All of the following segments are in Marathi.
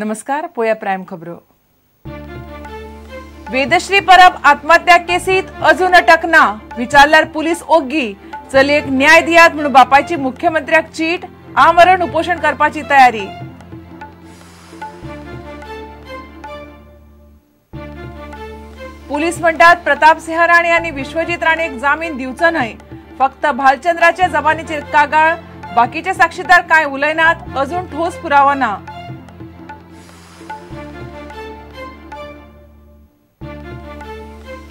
नमस्कार, पोया प्राइम खबरो। वेदश्री परब आत्महत्या केसीत अजून अटक ना, विचारल्यार पुलीस ओग्गी। चलयेक न्याय दियात म्हणून बापायची मुख्यमंत्र्याक चीट, आमरण उपोषण करपाची तयारी। पुलीस म्हणतात प्रताप सिंह राणे आणि विश्वजीत राणेक जामीन दिवचो न्हय, फक्त भालचंद्राच्या जबानीचेर कागाळ, बाकीचे साक्षीदार काय उलयनात, अजून ठोस पुरावा ना।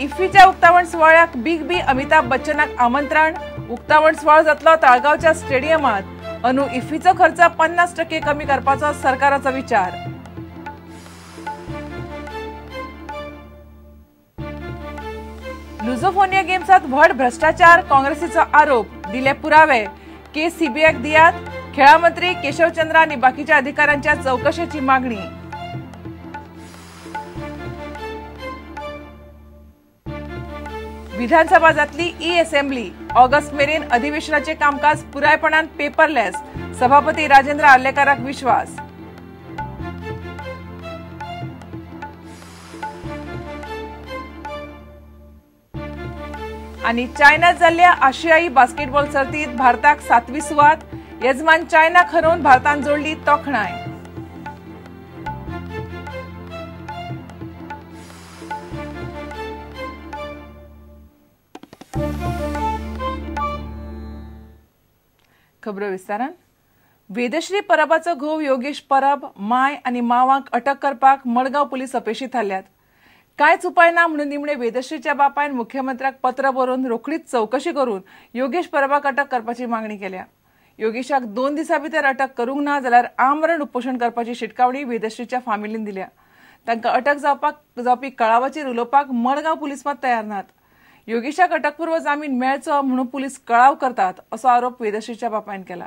इफ्फीच्या उक्तावण सुवाळ्याक बिग बी अमिताभ बच्चनाक आमंत्रण। उक्तावण सुवाळो जातलो ताळगावच्या स्टेडियमात। अनु इफ्फीचो खर्च 50% कमी करपाचो सरकाराचो विचार। लुझोफोनिया गेम्सात व्हड भ्रष्टाचार, काँग्रेसीचो आरोप। दिले पुरावे, केस सीबीआयक दियात। खेळा मंत्री केशवचंद्र आणि बाकीच्या अधिकाऱ्यांच्या चौकशीची मागणी। विधानसभा जातली ई असेंब्ली। ऑगस्ट मेरेन अधिवेशनाचे कामकाज पुरायपणान पेपरलेस। सभापती राजेंद्र आर्लेकराक विश्वास। आणि चायनात जाल्ल्या आशियाई बास्केटबॉल सर्तीत भारताक 7वी सुवात। यजमान चायनाक हरोवन भारतान जोडली तोखणाय। खबरो विस्तारान। वेदश्री परबाचो घोव योगेश परब, माय आणि मावांक अटक करपाक मडगांव पुलीस अपेशी थारल्यात। कांयच उपाय ना म्हणून निमणे वेदश्रीच्या बापायन मुख्यमंत्र्याक पत्र बरोवन रोखडीच चौकशी करून योगेश परबाक अटक करपाची मागणी केल्या। योगेशाक 2 दिसां भितर अटक करूंक ना जाल्यार आमरण उपोषण करपाची शिटकावणी वेदश्रीच्या फामिलीन दिल्या। तांकां अटक जावपी कळावाचेर उलोवपाक मडगांव पुलीस मात तयार नात। योगेशाक अटकपूर्व जामीन मेळचो म्हणून पुलीस कळाव करतात, असो आरोप वेदश्रीच्या बापायन केला।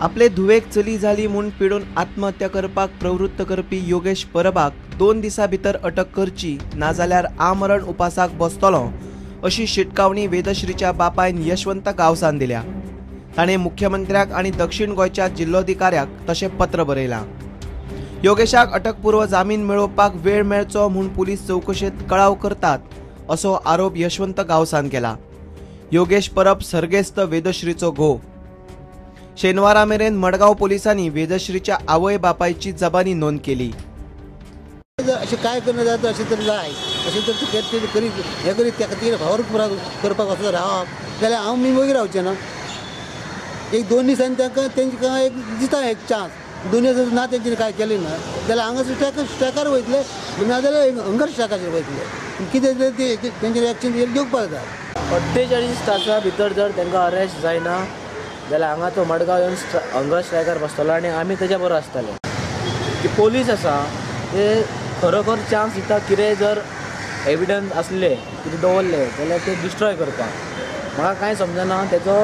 आपले धुवेक चली जाली म्हूण पिडून आत्महत्या करपाक प्रवृत्त करपी योगेश परबाक 2 दिसां भितर अटक करची, नाजाल्यार आमरण उपासाक बसतलो, अशी शिटकावणी वेदश्रीच्या बापायन यशवंत गावसान दिल्या। ताणें मुख्यमंत्र्याक आनी दक्षिण गोंयच्या जिल्लोधिकाऱ्याक तशें पत्र बरयलां। योगेशाक अटकपूर्व जामीन मेळोवपाक वेळ मेळचो म्हूण पुलीस चौकशेंत कळाव करतात, असो आरोप यशवंत गावसान केला। योगेश परब सर्गेस्त वेदश्रीचो घोव। शेनवारा मेरेन मडगांव पुलिसांनी वेदश्रीच्या आवय बापायची जबानी नोंद केली। अशें काय करणं जाता, अशें तर जाय, अशें तर करीत हे करीत त्या खातीर फावर करपाक वचत रावप जाल्यार हांव वगैरे रावचें ना। 1-2 दिसांनी तांकां एक दिता एक चान्स, दुनिया जर ना तेंच्यांनी काय केलें ना जाल्यार हांगा स्ट्रायकार वयतले, ना जाल्यार हंगर स्ट्रायकाचेर वयतले। कितें ते तेंचेर एक्शन घेवपाक जाय। 48 तासां भितर जर तांकां अरेस्ट जायना जाल्यार हांगा तो मडगांव येवन हंगर स्ट्रायकार बसतलो आनी आमी तेच्या बरोबर आसतले। की पोलीस आसा ते खरोखर चान्स दिता, कितें जर एविडन्स असले कितें दवरले जाल्यार ते डिस्ट्रॉय करपाक। म्हाका कांय समजना, तेचो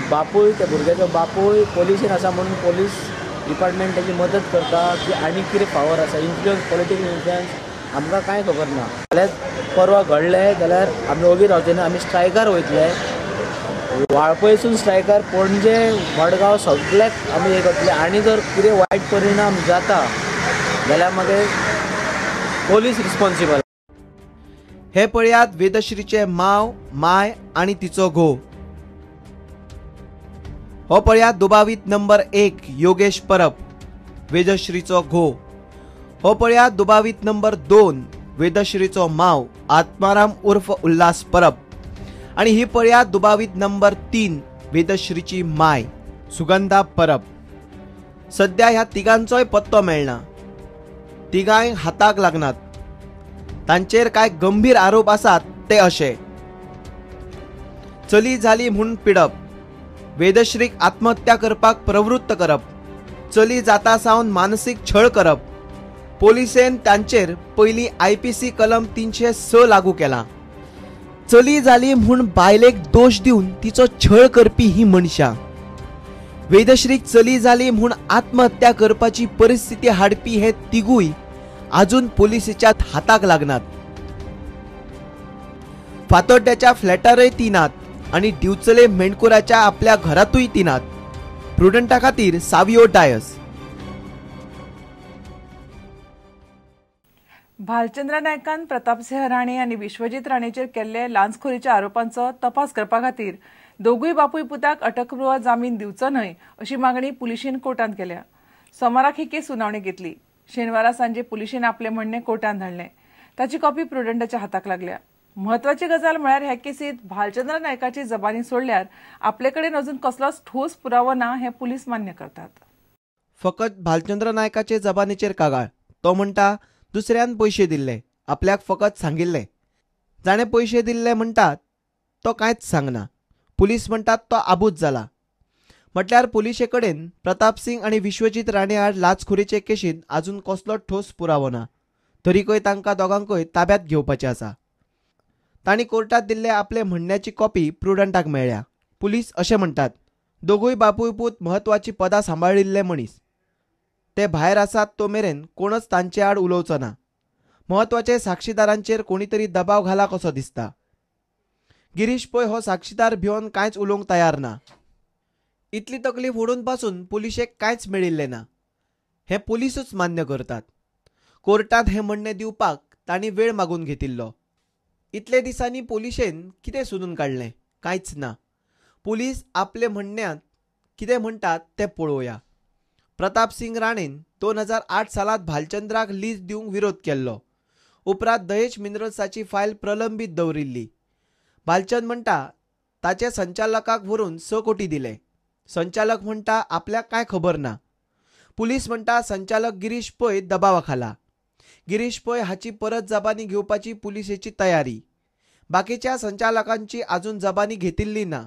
बापूय, त्या भुरग्याचो बापूय पोलिसीन आसा म्हणून पोलीस डिपार्टमेंट ताची मदत करता की आनी कितें पावर आसा, इन्फ्लुयन्स, पॉलिटिकल इन्फ्लुयन्स आमकां कांय खबर ना। जाल्यार परवा घडलें जाल्यार आमी ओगी रावचे ना, आमी स्ट्रायकार वयतले। वाळपयसून स्ट्रायकार पणजे मडगांव सगळ्याक आमी हे करतले आनी जर कितें वायट परिणाम जाता जाल्यार मागीर पोलीस रिस्पॉन्सिबल। हे पळयात वेदश्रीचे माव, माय आनी तिचो घोव। हो पळयात दुबावीत नंबर 1 योगेश परब, वेदश्रीचो घोव। हो पळयात दुबावीत नंबर 2 वेदश्रीचो माव आत्माराम उर्फ उल्हास परब। आणि ही पळयात दुबावीत नंबर 3 वेदश्रीची माय सुगंधा परब। सध्या ह्या तिगांचोय पत्तो मेळना। तिगांय हाताक लागनात। तांचेर काय गंभीर आरोप आसात ते अशे: चली जाली म्हूण पिडप, वेदश्रीक आत्महत्या करपाक प्रवृत्त करप, चली जाता सावन मानसीक छळ करप। पोलिसेन तांचेर पयली IPC कलम 306 लागू केला। चली जाली म्हूण बायलेक दोश दिवन तिचो छळ करपी ही मनशा। वेदश्रीक चली जाली म्हूण आत्महत्या करपाची परिस्थिती हाडपी हे तिगूय अजून पोलिसाच्या हाताक लागनात। फातोड्ड्याच्या फ्लॅटारय ती नात। आणि दिवचले मेंढकुराच्या आपल्या घरातूय तिनात. प्रुडंटा खातीर सावियो डायस. भालचंद्र नायकान प्रतापसिंह राणे आनी विश्वजीत राणेचेर केल्ले लांचखोरीच्या आरोपांचो तपास करपा खातीर दोगूय बापूय पुताक अटकपूर्व जामीन दिवचो न्हय अशी मागणी पुलिशेन कोर्टात केल्या. सोमाराक ही केस सुनावणी घेतली. शेनवारा सांजे पुलिशेन आपले म्हणणे कोर्टात धाडले. ताची कॉपी प्रुडंटाच्या हाताक लागल्या. महत्वाची गजाल म्हळ्यार ह्या केसीत भालचंद्र नायकाची जबानी सोडल्यार आपले कडेन अजून कसलोच ठोस पुरावो ना हे पुलीस मान्य करतात. फकत भालचंद्र नायकाचे जबानीचेर कागाळ. तो म्हणटा दुसऱ्यान पैसे दिल्ले, आपल्याक फकत सांगिल्ले. जाणे पैसे दिल्ले म्हणटात तो कांयच सांगना. पुलीस म्हणटात तो आबूज जाला. म्हटल्यार पुलिशे कडेन प्रताप सिंग आनी विश्वजीत राणे आड लाचखोरीचे केशीत अजून कसलो ठोस पुरावो ना. तरीकय तांकां दोगांकय ताब्यात घेवपाचे आसा. तांणी कोर्टात दिल्ले आपले म्हणण्याची कॉपी प्रुडंटाक मेळ्ळ्या. पुलीस अशें म्हणटात दोगूय बापूय पूत म्हत्वाची पदां सांबाळिल्ले मनीस. ते भायर आसात तो मेरेन कोणच तांचे आड उलोवचो ना. म्हत्वाचे साक्षीदारांचेर कोणी तरी दबाव घाला कसो दिसता. गिरीश पै हो साक्षीदार भिवन कांयच उलोवंक तयार ना. इतली तकलीफ उडून पासून पुलिशेक कांयच मेळिल्लें ना हें पुलिसूच मान्य करतात. कोर्टात हें म्हणणें दिवपाक तांणी वेळ मागून घेतिल्लो. इतले दिसांनी पुलिशेन कितें सोदून काडलें? कांयच ना. पुलीस आपले म्हणण्यात कितें म्हणटात तें पळोवया. प्रताप सिंग राणेन 2008 सालांत भालचंद्राक लीज दिवंक विरोध केल्लो. उपरांत दहेज मिनरल्साची फायल प्रलंबीत दवरिल्ली. भालचंद म्हणटा ताचे संचालकाक व्हरून 6 कोटी दिले. संचालक म्हणटा आपल्याक कांय खबर ना. पुलीस म्हणटा संचालक गिरीश पै दबावाखाला. गिरीश पै हाची परत जबानी घेवपाची पुलिसेची तयारी. बाकीच्या संचालकांची अजून जबानी घेतिल्ली ना.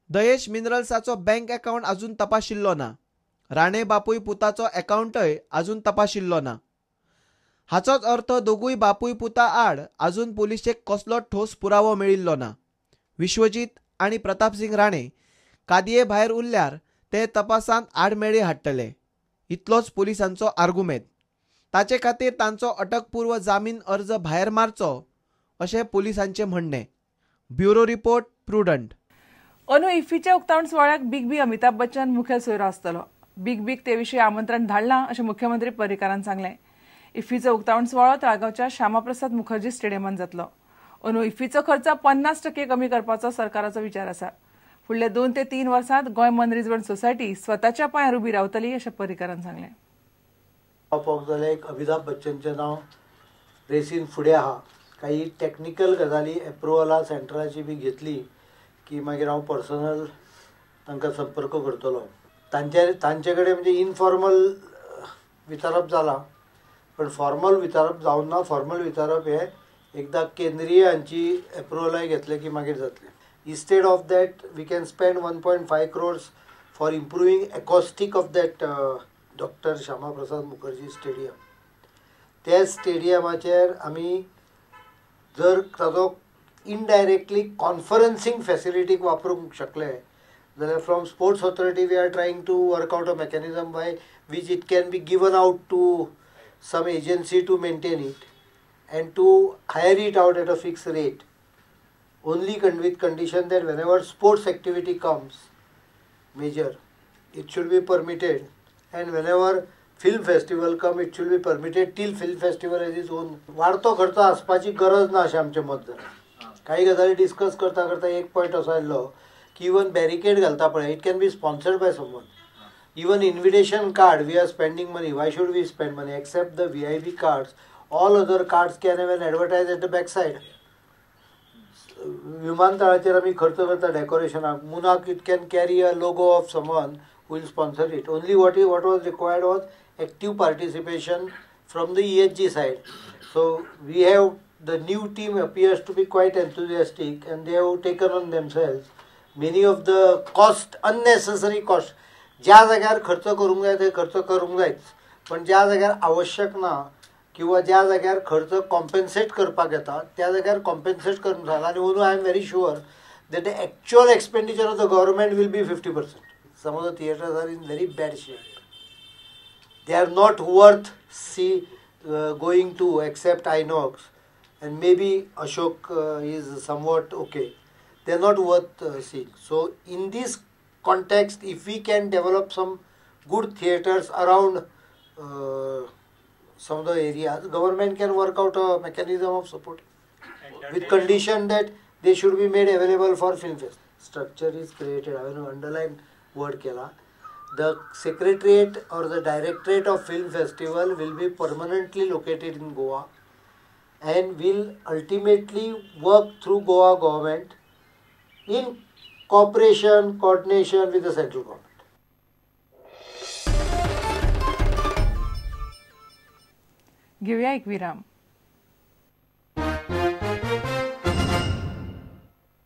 दहेज मिनरल्साचो बँक अकाउंट अजून तपाशिल्लो ना. राणे बापूय पुताचो अकाउंटय अजून तपाशिल्लो ना. हाचोच अर्थ दोगूय बापूय पुता आड अजून पुलिशेक कसलो ठोस पुरावो मेळिल्लो ना. विश्वजीत आनी प्रताप सिंग राणे कादये भायर उरल्यार ते तपासांत आडमेळी हाडटले. इतलोच पुलिसांचो आर्गुमेंट. ताचे खातीर तांचो अटकपूर्व जामीन अर्ज भायर मारचो अशें पुलिसांचें म्हणणें. Bureau report prudent. अंदू इफ्फीच्या उक्तावण सुवाळ्याक बीग बी अमिताभ बच्चन मुखेल सोयरो आसतलो. बीग बीक ते विशीं आमंत्रण धाडलां अशें मुख्यमंत्री पर्रीकारान सांगलें. इफ्फीचो उक्तावण सुवाळो ताळगांवच्या श्यामाप्रसाद मुखर्जी स्टेडियमांत जातलो. अंदू इफ्फीचो खर्च 50% कमी करपाचो सरकाराचो विचार आसा. फुडले 2 ते 3 वर्सांत गोंय मनरिजवण सोसायटी स्वताच्या पांयार उबी रावतली अशें पर्रीकारान सांगलें. पळोवपाक जाल्यार एक अमिताभ बच्चनचें नांव रेसीन फुडें आहा. काही टॅक्निकल गजाली एप्रुवला सेंटराची बी घेतली की मागीर हांव पर्सनल तांकां संपर्क करतलो. तांचे कडेन म्हणजे इनफॉर्मल विचारप जालां पण फॉर्मल विचारप जावन ना. फॉर्मल विचारप हें एकदां केंद्रीय हांची एप्रुवलाय घेतले की मागीर जातलें. Instead of that, we can spend 1.5 crores for improving acoustic of that Dr. Shyama Prasad Mukherjee Stadium. त्या स्टेडियमाचेर आमी जर ताजो इनडायरेक्टली कॉन्फरन्सिंग फॅसिलिटीक वापरूंक शकले जाल्यार from sports authority we are trying to work out a mechanism by which it can be given out to some agency to maintain it and to hire it out at a fix rate. Only with condition that whenever sports activity comes major, it should be permitted, and whenever film festival come, it should be permitted till film festival has its own. वाढतो खर्च आसपाची गरज ना अशें आमचें मत जालें. काही गजाली डिस्कस करता करता एक पॉयंट असो आयलो की इवन बॅरिकेड घालता पळय it can be sponsored by someone. Even invitation card we are spending money. Why should we spend money except the VIP cards? All other cards can have an advertise at the back side. विमानतळाचेर आमी खर्च करता डेकोरेशनाक. मुनाक it can carry a logo of someone who will sponsor it. Only what was required was active participation from the EHG side. So we have the new team appears to be quite enthusiastic and they have taken on themselves many of the cost unnecessary cost. ज्या जाग्यार खर्च करूंक जाय ते खर्च करूंक जायच पण ज्या जाग्यार आवश्यक ना किंवा ज्या जाग्यार खर्च कॉम्पेन्सेट करपाक येता त्या जाग्यार कॉम्पेन्सेट करूंक जाय. आनी म्हणून I am very sure that the actual expenditure of the government will be 50%. Some of the theatres are in very bad shape. They are not worth going to except INOX and maybe Ashok is somewhat okay. they're not worth seeing. So in this context, if we can develop some good theatres around some of the areas, government can work out a mechanism of support with condition that they should be made available for film fest. Structure is created. I will underline word kela. The secretariat or the directorate of film festival will be permanently located in Goa and will ultimately work through Goa government in cooperation, coordination with the central government. घेऊया एक विराम.